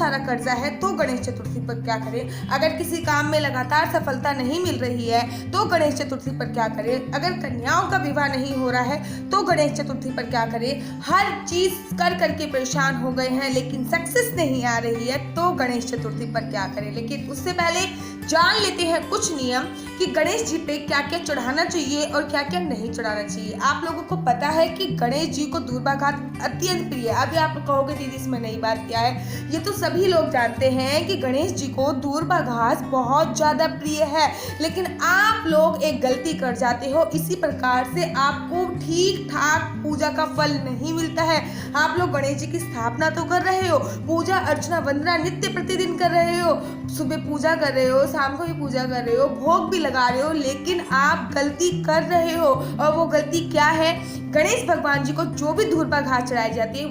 सारा कर्जा है तो गणेश चतुर्थी पर क्या करें, अगर किसी काम में लगातार सफलता नहीं मिल रही है तो गणेश चतुर्थी पर क्या करें, अगर कन्याओं का विवाह नहीं हो रहा है तो गणेश चतुर्थी पर क्या करें, हर चीज कर करके परेशान हो गए हैं लेकिन सक्सेस नहीं आ रही है तो गणेश चतुर्थी पर क्या करें। लेकिन उससे पहले जान लेते हैं कुछ नियम कि गणेश जी पे क्या क्या चढ़ाना चाहिए और क्या क्या नहीं चढ़ाना चाहिए। आप लोगों को पता है कि गणेश जी को दूर्वा घास अत्यंत प्रिय है। अभी आप कहोगे दीदी इसमें नई बात क्या है, ये तो सभी लोग जानते हैं कि गणेश जी को दूर्वा घास बहुत ज़्यादा प्रिय है, लेकिन आप लोग एक गलती कर जाते हो। इसी प्रकार से आपको ठीक ठाक पूजा का फल नहीं मिलता है। आप लोग गणेश जी की स्थापना तो कर रहे हो, पूजा अर्चना वंदना नित्य प्रतिदिन कर रहे हो, सुबह पूजा कर रहे हो, शाम को भी पूजा कर रहे हो, भोग भी लगा रहे हो, लेकिन आप गलती कर रहे हो। और वो गलती क्या है, गणेश भगवान जी को जो भी दूर्वा घास चढ़ाई जाती है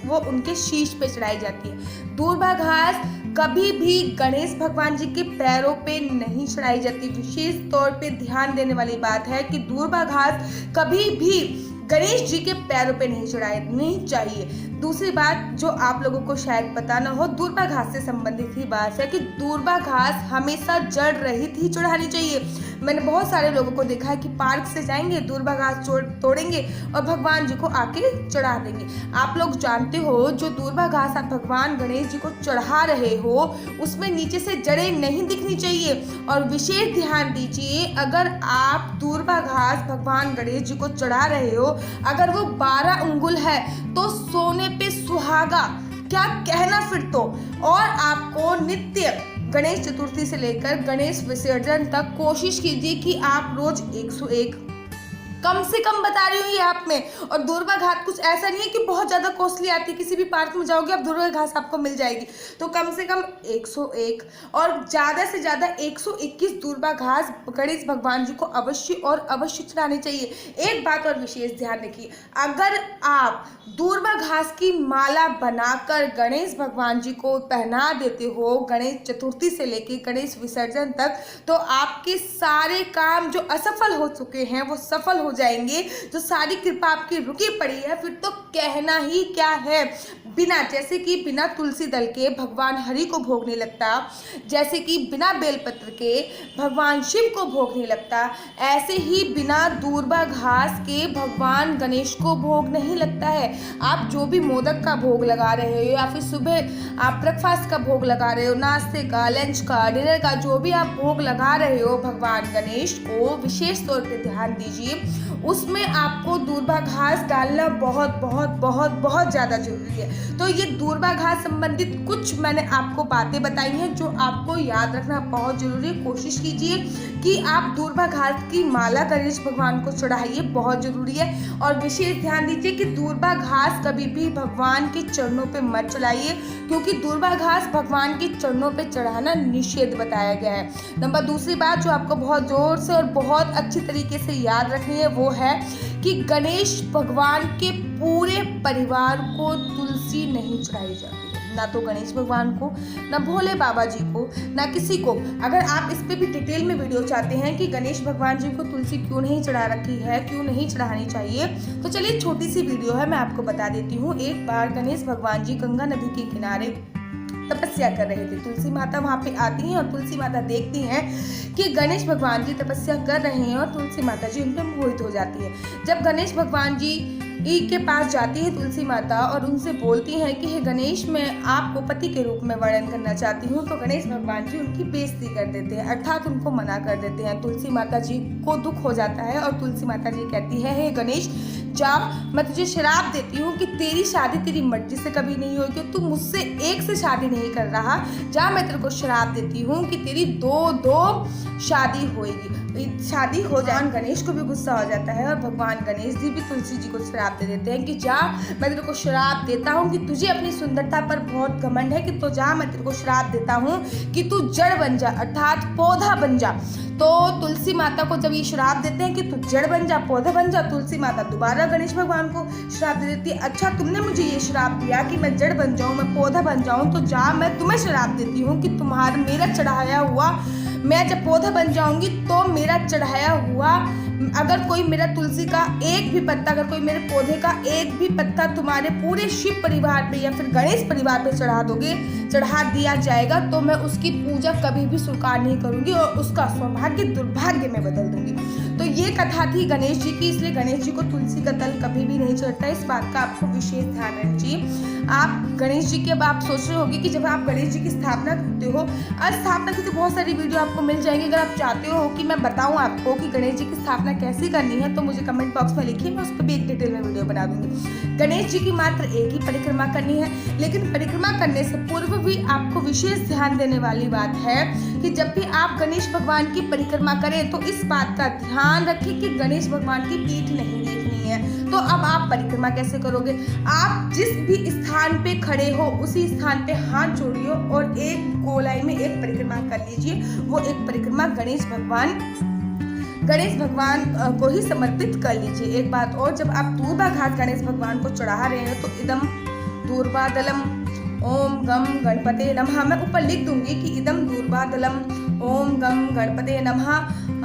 वो उनके शीश पे चढ़ाई जाती है। दूर्वा घास कभी भी गणेश भगवान जी के पैरों पे नहीं चढ़ाई जाती। विशेष तौर पे ध्यान देने वाली बात है कि दूर्वा घास कभी भी गणेश जी के पैरों पे नहीं चढ़ानी चाहिए। दूसरी बात जो आप लोगों को शायद पता ना हो, दूर्वा घास से संबंधित ही बात है कि दूर्वा घास हमेशा जड़ रहित ही चढ़ानी चाहिए। मैंने बहुत सारे लोगों को देखा है कि पार्क से जाएंगे, दूर्वा घास तोड़ेंगे और भगवान जी को आके चढ़ा देंगे। आप लोग जानते हो जो दूर्वा घास आप भगवान गणेश जी को चढ़ा रहे हो उसमें नीचे से जड़ें नहीं दिखनी चाहिए। और विशेष ध्यान दीजिए, अगर आप दूर्वा घास भगवान गणेश जी को चढ़ा रहे हो, अगर वो 12 अंगुल है तो सोने पे सुहागा, क्या कहना फिर तो। और आपको नित्य गणेश चतुर्थी से लेकर गणेश विसर्जन तक कोशिश कीजिए कि आप रोज 101 कम से कम बता रही हूँ ये आप में। और दूर्वा घास कुछ ऐसा नहीं है कि बहुत ज़्यादा कॉस्टली आती है, किसी भी पार्क में जाओगे आप दूर्वा घास आपको मिल जाएगी, तो कम से कम 101 और ज़्यादा से ज़्यादा 121 दूर्वा घास गणेश भगवान जी को अवश्य और अवश्य चढ़ानी चाहिए। एक बात और विशेष ध्यान रखिए, अगर आप दूर्वा घास की माला बनाकर गणेश भगवान जी को पहना देते हो गणेश चतुर्थी से लेकर गणेश विसर्जन तक, तो आपके सारे काम जो असफल हो चुके हैं वो सफल हो जाएंगे। जो सारी कृपा आपकी रुकी पड़ी है फिर तो कहना ही क्या है। जैसे कि बिना तुलसी दल के भगवान हरि को भोग नहीं लगता, जैसे कि बिना बेलपत्र के भगवान शिव को भोग नहीं लगता, ऐसे ही बिना दूर्वा घास के भगवान गणेश को भोग नहीं लगता है। आप जो भी मोदक का भोग लगा रहे हो या फिर सुबह आप ब्रेकफास्ट का भोग लगा रहे हो, नाश्ते का, लंच का, डिनर का, जो भी आप भोग लगा रहे हो भगवान गणेश को, विशेष तौर पे ध्यान दीजिए उसमें आपको दूर्वा घास डालना बहुत बहुत बहुत बहुत ज़्यादा जरूरी है। तो ये दूर्वा घास संबंधित कुछ मैंने आपको बातें बताई हैं जो आपको याद रखना बहुत जरूरी है। कोशिश कीजिए कि आप दूर्वा घास की माला गणेश भगवान को चढ़ाइए, बहुत जरूरी है। और विशेष ध्यान दीजिए कि दूर्वा घास कभी भी भगवान के चरणों पे मत चढ़ाइए, क्योंकि दूर्वा घास भगवान के चरणों पे चढ़ाना निषेध बताया गया है। नंबर दूसरी बात जो आपको बहुत जोर से और बहुत अच्छी तरीके से याद रखनी है वो है कि गणेश भगवान के पूरे परिवार को तुलसी नहीं चढ़ाई जाती है, ना तो गणेश भगवान को, ना भोले बाबा जी को, ना किसी को। अगर आप इस पे भी डिटेल में वीडियो चाहते हैं कि गणेश भगवान जी को तुलसी क्यों नहीं चढ़ा रखी है, क्यों नहीं चढ़ानी चाहिए, तो चलिए छोटी सी वीडियो है, मैं आपको बता देती हूँ। एक बार गणेश भगवान जी गंगा नदी के किनारे तपस्या कर रहे थे। तुलसी माता वहाँ पे आती हैं और तुलसी माता देखती हैं कि गणेश भगवान जी तपस्या कर रहे हैं और तुलसी माता जी उन पर मोहित हो जाती है। जब गणेश भगवान जी के पास जाती है तुलसी माता और उनसे बोलती हैं कि हे गणेश, मैं आपको पति के रूप में वर्णन करना चाहती हूँ, तो गणेश भगवान जी उनकी बेइज्जती कर देते हैं, अर्थात उनको मना कर देते हैं। तुलसी माता जी को दुख हो जाता है और तुलसी माता जी कहती है, हे गणेश जा, मैं तुझे श्राप देती हूँ कि तेरी शादी तेरी मर्जी से कभी नहीं होगी, तू मुझसे एक से शादी नहीं कर रहा, जा मैं तेरे को श्राप देती हूँ कि तेरी दो शादी होएगी, शादी हो जाए। गणेश को भी गुस्सा हो जाता है और भगवान गणेश जी भी तुलसी जी को श्राप दे देते हैं कि जा, मैं तेरे को श्राप देता हूँ कि तुझे अपनी सुंदरता पर बहुत घमंड है, कि तो जा, मैं तेरे को श्राप देता हूँ कि तू जड़ बन जा, अर्थात पौधा बन जा। तो तुलसी माता को जब ये श्राप देते हैं कि तू जड़ बन जा, पौधा बन जा, तुलसी माता दोबारा गणेश भगवान को श्राप दे देती है, अच्छा तुमने मुझे ये श्राप दिया कि मैं जड़ बन जाऊँ, मैं पौधा बन जाऊँ, तो जा मैं तुम्हें श्राप देती हूँ कि तुम्हारा मेरा चढ़ाया हुआ, मैं जब पौधा बन जाऊंगी तो मेरा चढ़ाया हुआ, अगर कोई मेरा तुलसी का एक भी पत्ता, अगर कोई मेरे पौधे का एक भी पत्ता तुम्हारे पूरे शिव परिवार पे या फिर गणेश परिवार पे चढ़ा दिया जाएगा, तो मैं उसकी पूजा कभी भी स्वीकार नहीं करूंगी और उसका सौभाग्य दुर्भाग्य में बदल दूंगी। तो ये कथा थी गणेश जी की, इसलिए गणेश जी को तुलसी का दल कभी भी नहीं चढ़ता। इस बात का आपको विशेष ध्यान रखिए। आप गणेश जी की, अब आप सोच रहे होंगे कि जब आप गणेश जी की स्थापना करते हो, स्थापना की तो बहुत सारी वीडियो आपको मिल जाएंगी। अगर आप चाहते हो कि मैं बताऊं आपको कि गणेश जी की स्थापना कैसे करनी है, तो मुझे कमेंट बॉक्स में लिखिए, मैं उस पर भी एक डिटेल में वीडियो बना दूंगी। गणेश जी की मात्र एक ही परिक्रमा करनी है, लेकिन परिक्रमा करने से पूर्व भी आपको विशेष ध्यान देने वाली बात है कि जब भी आप गणेश भगवान की परिक्रमा करें तो इस बात का ध्यान रखें कि गणेश भगवान की पीठ नहीं देखनी है। तो अब आप परिक्रमा कैसे करोगे? आप जिस भी स्थान पे खड़े हो उसी स्थान पे हाथ जोड़िए और एक गोलाई में एक परिक्रमा कर लीजिए। वो एक परिक्रमा गणेश भगवान को ही समर्पित कर लीजिए। एक बात और, जब आप दूर्वा घास गणेश भगवान को चढ़ा रहे हैं तो इदम दूर्वादलम ओम गम गणपते नमः, मैं ऊपर लिख दूंगी कि इदम दूर्वादलम ओम गम गणपते नमः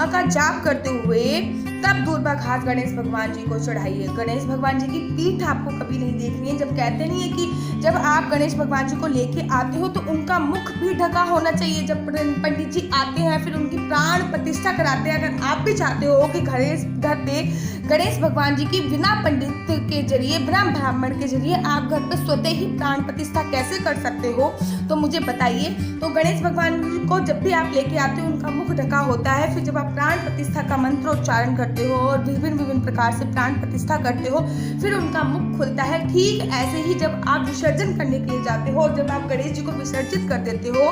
का जाप करते हुए तब दूर्वा घास गणेश भगवान जी को चढ़ाइए। गणेश भगवान जी की पीठ आपको कभी नहीं देखनी है। जब कहते नहीं है कि जब आप गणेश भगवान जी को लेके आते हो तो उनका मुख भी ढका होना चाहिए। जब पंडित जी आते हैं फिर उनकी प्राण प्रतिष्ठा कराते हैं, अगर आप भी चाहते हो कि घर पे गणेश भगवान जी की बिना पंडित के जरिए, बिना ब्राह्मण के जरिए आप घर पे स्वतः ही प्राण प्रतिष्ठा कैसे कर सकते हो, तो मुझे बताइए। तो गणेश भगवान को जब भी आप लेके आते हो उनका मुख ढका होता है। फिर जब आप प्राण प्रतिष्ठा का मंत्रोच्चारण करते हो और विभिन्न प्रकार से प्राण प्रतिष्ठा करते हो, फिर उनका मुख खुलता है। ठीक ऐसे ही जब आप विसर्जन करने के लिए जाते हो, जब आप गणेश जी को विसर्जित कर देते हो,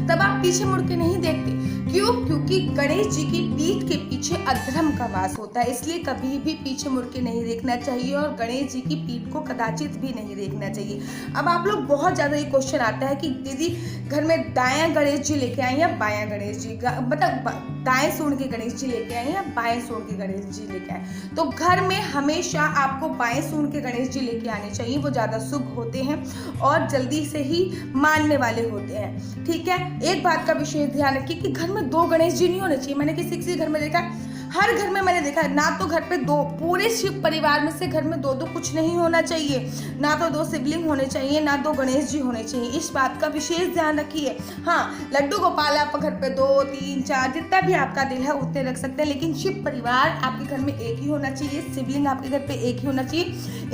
तब आप पीछे मुड़ के नहीं देखते। क्यों? क्योंकि गणेश जी की पीठ के पीछे अधर्म का वास होता है, इसलिए कभी भी पीछे मुड़ के नहीं देखना चाहिए और गणेश जी की पीठ को कदाचित भी नहीं देखना चाहिए। अब आप लोग बहुत ज़्यादा ये क्वेश्चन आता है कि दीदी घर में दायां गणेश जी लेके आए या बायां गणेश जी, मतलब दाएं सूंड के गणेश जी लेके आए या बाएं सूंड के गणेश जी लेके आए। तो घर में हमेशा आपको बाएं सूंड के गणेश जी लेके आने चाहिए, वो ज़्यादा शुभ होते हैं और जल्दी से ही मानने वाले होते हैं। ठीक है, एक बात का विशेष ध्यान रखिए कि घर में दो गणेश जी नहीं होने चाहिए। मैंने किसी घर में देखा है, हर घर में मैंने देखा है, ना तो घर पे दो, पूरे शिव परिवार में से घर में दो कुछ नहीं होना चाहिए, ना तो दो शिवलिंग होने चाहिए, ना दो गणेश जी होने चाहिए। इस बात का विशेष ध्यान रखिए। हाँ, लड्डू गोपाल आप घर पे 2, 3, 4 जितना भी आपका दिल है उतने रख सकते हैं, लेकिन शिव परिवार आपके घर में एक ही होना चाहिए, शिवलिंग आपके घर पे एक ही होना चाहिए।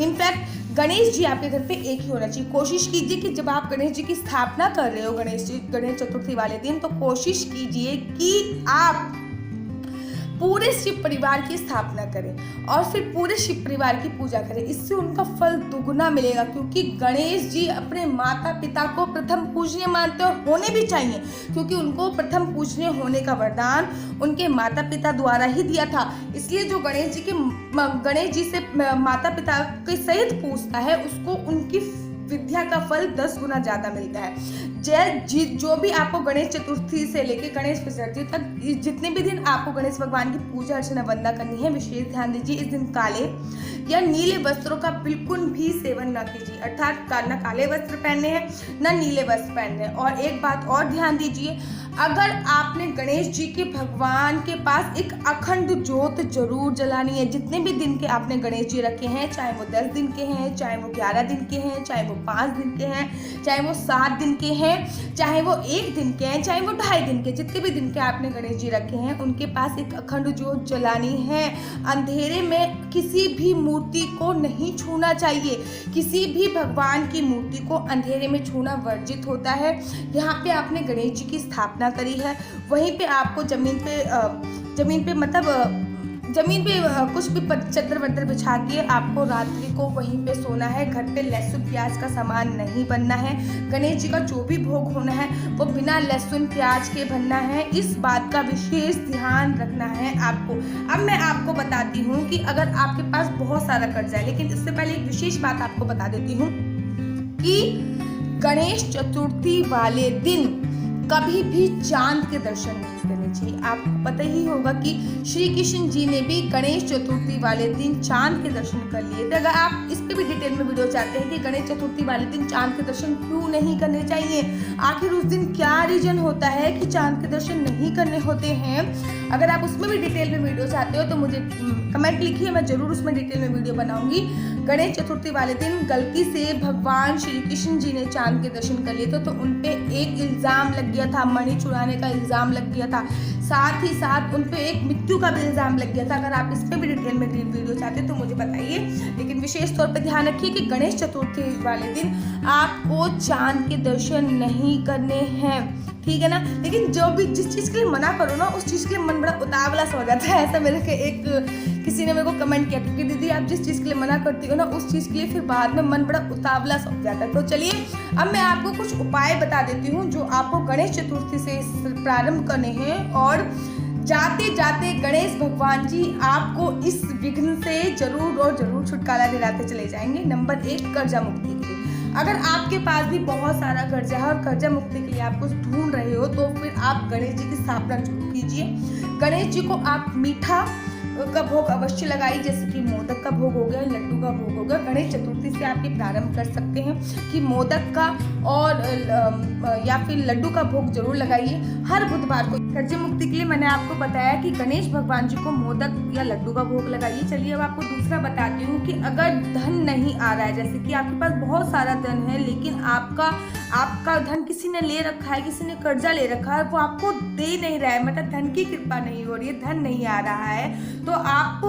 इनफैक्ट गणेश जी आपके घर पे एक ही होना चाहिए। कोशिश कीजिए कि जब आप गणेश जी की स्थापना कर रहे हो गणेश चतुर्थी वाले दिन, तो कोशिश कीजिए कि आप पूरे शिव परिवार की स्थापना करें और फिर पूरे शिव परिवार की पूजा करें। इससे उनका फल दुगुना मिलेगा, क्योंकि गणेश जी अपने माता पिता को प्रथम पूजनीय मानते और होने भी चाहिए, क्योंकि उनको प्रथम पूजनीय होने का वरदान उनके माता पिता द्वारा ही दिया था। इसलिए जो गणेश जी से माता पिता के सहित पूजता है उसको उनकी विद्या का फल 10 गुना ज़्यादा मिलता है। जो भी आपको गणेश चतुर्थी से लेकर गणेश विसर्जन तक जितने भी दिन आपको गणेश भगवान की पूजा अर्चना वंदना करनी है, विशेष ध्यान दीजिए इस दिन काले या नीले वस्त्रों का बिल्कुल भी सेवन न कीजिए, अर्थात न काले वस्त्र पहनने हैं न नीले वस्त्र पहनने हैं। और एक बात और ध्यान दीजिए, अगर आपने गणेश जी के भगवान के पास एक अखंड ज्योत जरूर जलानी है। जितने भी दिन के आपने गणेश जी रखे हैं, चाहे वो 10 दिन के हैं, चाहे वो 11 दिन के हैं, चाहे वो 5 दिन के हैं, चाहे वो 7 दिन के हैं, चाहे वो 1 दिन के हैं, चाहे वो 2.5 दिन के, जितने भी दिन के आपने गणेश जी रखे हैं उनके पास एक अखंड ज्योत जलानी है। अंधेरे में किसी भी मूर्ति को नहीं छूना चाहिए। किसी भी भगवान की मूर्ति को अंधेरे में छूना वर्जित होता है। यहाँ पे आपने गणेश जी की स्थापना करी है, वहीं पे आपको जमीन पे कुछ भी चद्दर वद्दर बिछा के आपको रात्रि को वहीं पे सोना है। घर पे लहसुन प्याज का सामान नहीं बनना है। गणेश जी का जो भी भोग होना है वो बिना लहसुन प्याज के बनना है। इस बात का विशेष ध्यान रखना है आपको। अब मैं आपको बताती हूँ कि अगर आपके पास बहुत सारा कर्जा है, लेकिन इससे पहले एक विशेष बात आपको बता देती हूँ कि गणेश चतुर्थी वाले दिन कभी भी चांद के दर्शन नहीं करनी चाहिए। आपको पता ही होगा कि श्री कृष्ण जी ने भी गणेश चतुर्थी वाले दिन चांद के दर्शन कर लिए थे। अगर आप इस पे भी डिटेल में वीडियो चाहते हैं कि गणेश चतुर्थी वाले दिन चांद के दर्शन क्यों नहीं करने चाहिए, आखिर उस दिन क्या रीजन होता है कि चांद के दर्शन नहीं करने होते हैं, अगर आप उसमें भी डिटेल में वीडियो चाहते हो तो मुझे कमेंट लिखिए, मैं जरूर उसमें डिटेल में वीडियो बनाऊंगी। गणेश चतुर्थी वाले दिन गलती से भगवान श्री कृष्ण जी ने चांद के दर्शन कर लिए थे तो उन पे एक इल्ज़ाम लग गया था, मणि चुराने का इल्ज़ाम लग गया था, साथ ही साथ उन पे एक मृत्यु का भी इल्ज़ाम लग गया था। अगर आप इस पे भी डिटेल में वीडियो चाहते हैं तो मुझे बताइए, लेकिन विशेष तौर पर ध्यान रखिए कि गणेश चतुर्थी वाले दिन आपको चांद के दर्शन नहीं करने हैं, ठीक है ना। लेकिन जो भी जिस चीज़ के लिए मना करो ना उस चीज़ के लिए मन बड़ा उतावला सा हो जाता है। ऐसा मेरे के एक किसी ने मेरे को कमेंट किया कि दीदी आप जिस चीज़ के लिए मना करती हो ना उस चीज़ के लिए फिर बाद में मन बड़ा उतावला सा हो जाता है। तो चलिए अब मैं आपको कुछ उपाय बता देती हूँ जो आपको गणेश चतुर्थी से प्रारंभ करने हैं और जाते जाते गणेश भगवान जी आपको इस विघ्न से जरूर और जरूर छुटकारा दिलाते चले जाएंगे। नंबर 1, कर्जा मुक्ति के लिए। अगर आपके पास भी बहुत सारा कर्जा है और कर्जा मुक्ति के लिए आप कुछ ढूंढ रहे हो तो फिर आप गणेश जी की स्थापना जरूर कीजिए। गणेश जी को आप मीठा का भोग अवश्य लगाइए, जैसे कि मोदक का भोग हो गया, लड्डू का भोग हो गया। गणेश चतुर्थी से आप ये प्रारंभ कर सकते हैं कि मोदक का और या फिर लड्डू का भोग जरूर लगाइए हर बुधवार को। कर्ज मुक्ति के लिए मैंने आपको बताया कि गणेश भगवान जी को मोदक या लड्डू का भोग लगाइए। चलिए अब आपको दूसरा बताती हूँ कि अगर धन नहीं आ रहा है, जैसे कि आपके पास बहुत सारा धन है लेकिन आपका धन किसी ने ले रखा है, किसी ने कर्जा ले रखा है, वो आपको दे नहीं रहा है, मतलब धन की कृपा नहीं हो रही है, धन नहीं आ रहा है, तो आप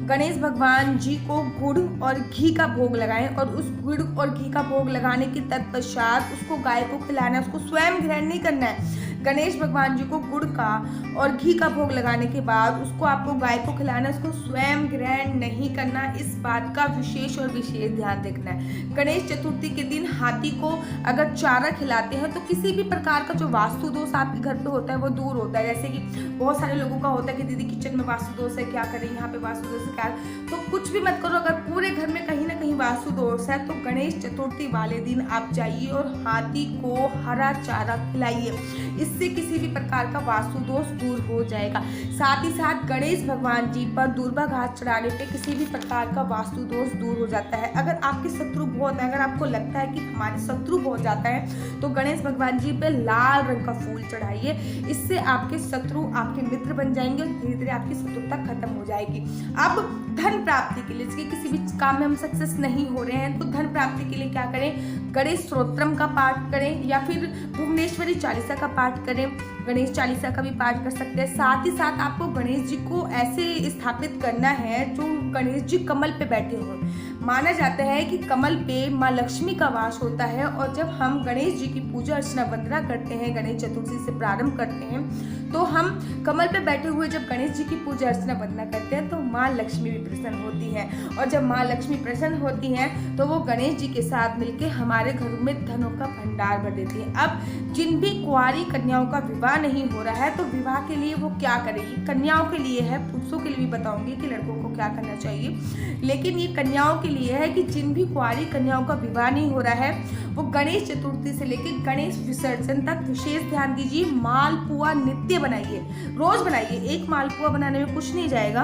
गणेश भगवान जी को गुड़ और घी का भोग लगाएं और उस गुड़ और घी का भोग लगाने के तत्पश्चात उसको गाय को खिलाना है, उसको स्वयं ग्रहण नहीं करना है। गणेश भगवान जी को गुड़ का और घी का भोग लगाने के बाद उसको आपको गाय को खिलाना है, उसको स्वयं ग्रहण नहीं करना। इस बात का विशेष और विशेष ध्यान रखना है। गणेश चतुर्थी के दिन हाथी को अगर चारा खिलाते हैं तो किसी भी प्रकार का जो वास्तु दोष आपके घर पे होता है वो दूर होता है। जैसे कि बहुत सारे लोगों का होता है कि दीदी किचन में वास्तु दोष है, क्या करें, यहाँ पे वास्तु दोष है क्या, तो कुछ भी मत करो। अगर पूरे घर में कहीं ना कहीं वास्तु दोष है तो गणेश चतुर्थी वाले दिन आप जाइए और हाथी को हरा चारा खिलाइए, इससे किसी भी प्रकार का वास्तु दोष दूर हो जाएगा। साथ ही साथ गणेश भगवान जी पर दूर्वा घास चढ़ाने पे किसी भी प्रकार का वास्तु दोष दूर हो जाता है। अगर आपके शत्रु बहुत है, अगर आपको लगता है कि हमारे शत्रु बहुत जाता है तो गणेश भगवान जी पे लाल रंग का फूल चढ़ाइए, इससे आपके शत्रु आपके मित्र बन जाएंगे और धीरे धीरे आपकी शत्रुता खत्म हो जाएगी। अब धन प्राप्ति के लिए, किसी भी काम में हम सक्सेस नहीं हो रहे हैं तो धन प्राप्ति के लिए क्या करें, गणेश स्तोत्रम का पाठ करें या फिर भुवनेश्वरी चालीसा का पाठ करें। गणेश चालीसा का भी पाठ कर सकते हैं। साथ ही साथ आपको गणेश जी को ऐसे स्थापित करना है जो गणेश जी कमल पे बैठे हों। माना जाता है कि कमल पे माँ लक्ष्मी का वास होता है और जब हम गणेश जी की पूजा अर्चना वंदना करते हैं, गणेश चतुर्थी से प्रारंभ करते हैं, तो हम कमल पे बैठे हुए जब गणेश जी की पूजा अर्चना वंदना करते हैं तो माँ लक्ष्मी भी प्रसन्न होती है और जब माँ लक्ष्मी प्रसन्न होती हैं तो वो गणेश जी के साथ मिलकर हमारे घरों में धनों का भंडार भर देती है। अब जिन भी कुंवारी कन्याओं का विवाह नहीं हो रहा है तो विवाह के लिए वो क्या करेगी, कन्याओं के लिए है, पुरुषों के लिए भी बताऊंगी कि लड़कों को क्या करना चाहिए, लेकिन ये कन्याओं के लिए है कि जिन भी कुंवारी कन्याओं का विवाह नहीं हो रहा है वो गणेश चतुर्थी से लेकर गणेश विसर्जन तक विशेष ध्यान दीजिए। मालपुआ नित्य बनाइए, रोज बनाइए, एक मालपुआ बनाने में कुछ नहीं जाएगा।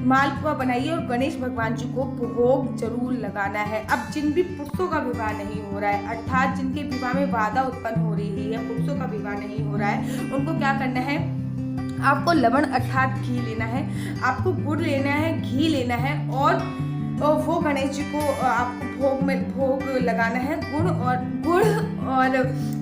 मालपुआ बनाइए और गणेश भगवान जी को भोग जरूर लगाना है। अब जिन भी पुरुषों का विवाह नहीं हो रहा है, अर्थात जिनके विवाह में बाधा उत्पन्न हो रही है, पुरुषों का विवाह नहीं हो रहा है, उनको क्या करना है, आपको लवण अर्थात घी लेना है, आपको गुड़ लेना है, घी लेना है और वो गणेश जी को आपको भोग लगाना है। गुड़ और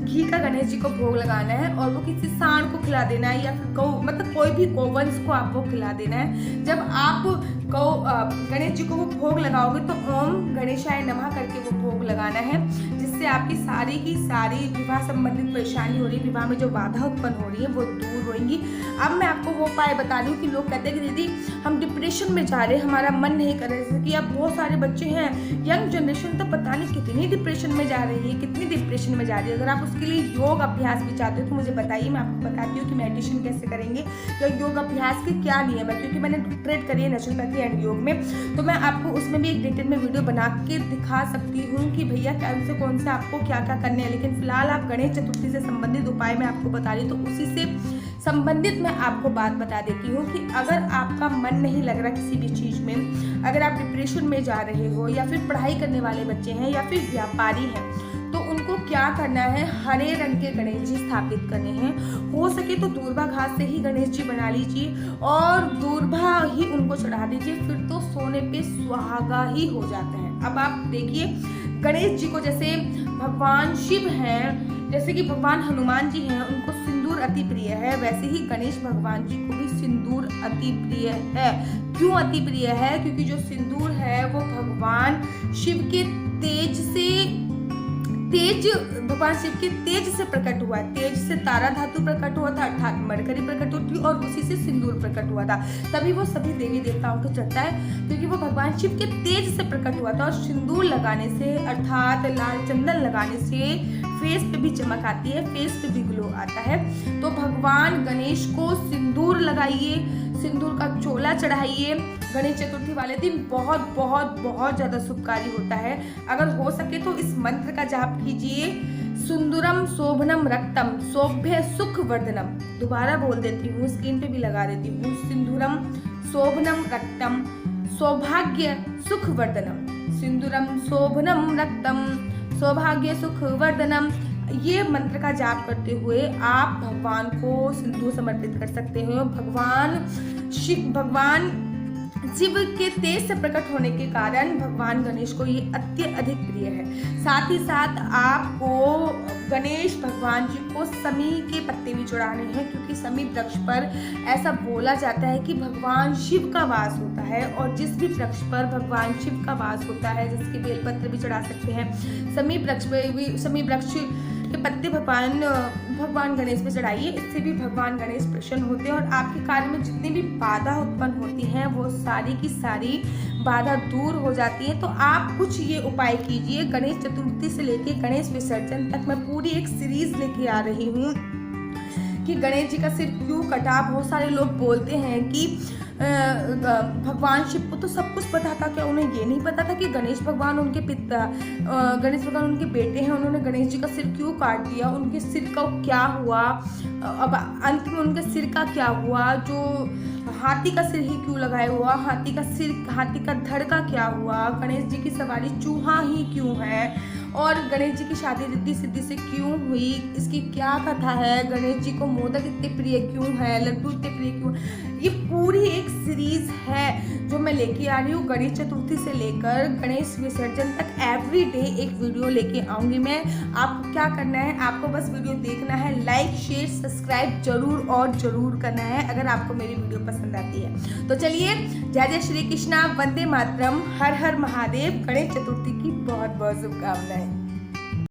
घी का गणेश जी को भोग लगाना है और वो किसी सांड को खिला देना है या फिर गौ, मतलब कोई भी गोवंश को आपको खिला देना है। जब आप गणेश जी को वो भोग लगाओगे तो ओम गणेशाय नमः करके वो भोग लगाना है, जिससे आपकी सारी की सारी विवाह संबंधित परेशानी हो रही है, विवाह में जो बाधा उत्पन्न हो रही है वो दूर होंगी। अब मैं आपको वो उपाय बता रही हूँ कि लोग कहते हैं कि दीदी हम डिप्रेशन में जा रहे हैं, हमारा मन नहीं कर रहा है। जैसे कि अब बहुत सारे बच्चे हैं, यंग जनरेशन तो पता नहीं कितनी डिप्रेशन में जा रही है, कितनी डिप्रेशन में जा रही है। अगर आप उसके लिए योग अभ्यास भी चाहते हो तो मुझे बताइए, मैं आपको बताती हूँ कि मेडिटेशन कैसे करेंगे या योग अभ्यास के क्या नियम है, क्योंकि मैंने डॉक्टरेट करी है नेचुरोपैथी एंड योग में, तो मैं आपको उसमें भी एक डिटेल में वीडियो बना के दिखा सकती हूँ कि भैया कौन से आपको क्या क्या करने हैं। लेकिन फिलहाल आप गणेश चतुर्थी से संबंधित उपाय मैं आपको बता रही हूँ, तो उसी से संबंधित मैं आपको बात बता देती हूँ कि अगर आपका मन नहीं लग रहा किसी भी चीज़ में, अगर आप डिप्रेशन में जा रहे हो या फिर पढ़ाई करने वाले बच्चे हैं या फिर व्यापारी हैं, तो उनको क्या करना है, हरे रंग के गणेश जी स्थापित करने हैं। हो सके तो दूर्वा घास से ही गणेश जी बना लीजिए और दूर्वा ही उनको चढ़ा दीजिए, फिर तो सोने पे सुहागा ही हो जाते हैं। अब आप देखिए गणेश जी को जैसे भगवान शिव हैं, जैसे कि भगवान हनुमान जी हैं, उनको सिंदूर अति प्रिय है, वैसे ही गणेश भगवान जी को भी सिंदूर अति प्रिय है। क्यों अति प्रिय है? क्योंकि जो सिंदूर है वो भगवान शिव के भगवान शिव के तेज से प्रकट हुआ है। तेज से तारा धातु प्रकट हुआ था, अर्थात मरकरी प्रकट होती और उसी से सिंदूर प्रकट हुआ था, तभी वो सभी देवी देवताओं को चढ़ता है, क्योंकि वो भगवान शिव के तेज से प्रकट हुआ था। और सिंदूर लगाने से अर्थात लाल चंदन लगाने से फेस पे भी चमक आती है, फेस पे भी ग्लो आता है। तो भगवान गणेश को सिंदूर लगाइए, सिंदूर का चोला चढ़ाइए। गणेश चतुर्थी वाले दिन बहुत बहुत बहुत ज़्यादा शुभकारी होता है। अगर हो सके तो इस मंत्र का जाप कीजिए, सुंदरम शोभनम रक्तम सौभ्य सुख वर्धनम। दोबारा बोल देती हूँ, स्क्रीन पे भी लगा देती हूँ, सिंदूरम शोभनम रक्तम सौभाग्य सुख वर्धनम, सिंदूरम शोभनम रक्तम सौभाग्य सुख वर्धनम। ये मंत्र का जाप करते हुए आप भगवान को सिंदूर समर्पित कर सकते हो। भगवान शिव के तेज से प्रकट होने के कारण भगवान गणेश को ये अत्यधिक प्रिय है। साथ ही साथ आपको गणेश भगवान जी को समी के पत्ते भी चढ़ाने हैं, क्योंकि समी वृक्ष पर ऐसा बोला जाता है कि भगवान शिव का वास होता है, और जिस भी वृक्ष पर भगवान शिव का वास होता है, जिसके बेलपत्र भी चढ़ा सकते हैं, समी वृक्ष के पत्ते भगवान गणेश पे चढ़ाइए। इससे भी भगवान गणेश प्रसन्न होते हैं और आपके कार्य में जितनी भी बाधा उत्पन्न होती हैं वो सारी की सारी बाधा दूर हो जाती है। तो आप कुछ ये उपाय कीजिए। गणेश चतुर्थी से लेके गणेश विसर्जन तक मैं पूरी एक सीरीज लेके आ रही हूँ कि गणेश जी का सिर क्यों कटा। बहुत सारे लोग बोलते हैं कि भगवान शिव को तो सब कुछ पता था, क्या उन्हें ये नहीं पता था कि गणेश भगवान उनके बेटे हैं, उन्होंने गणेश जी का सिर क्यों काट दिया, उनके सिर का क्या हुआ, अब अंत में उनके सिर का क्या हुआ, जो हाथी का सिर ही क्यों लगाया हुआ, हाथी का धड़ का क्या हुआ, गणेश जी की सवारी चूहा ही क्यों है, और गणेश जी की शादी रिद्धि सिद्धि से क्यों हुई, इसकी क्या कथा है, गणेश जी को मोदक इतने प्रिय क्यों है, लड्डू इतने प्रिय क्यों। ये पूरी एक सीरीज है जो मैं लेके आ रही हूँ। गणेश चतुर्थी से लेकर गणेश विसर्जन तक एवरी डे एक वीडियो लेके आऊँगी मैं। आपको क्या करना है, आपको बस वीडियो देखना है, लाइक शेयर सब्सक्राइब जरूर और जरूर करना है अगर आपको मेरी वीडियो पसंद आती है। तो चलिए, जय जय श्री कृष्णा, वंदे मातरम, हर हर महादेव। गणेश चतुर्थी की बहुत बहुत शुभकामनाएं।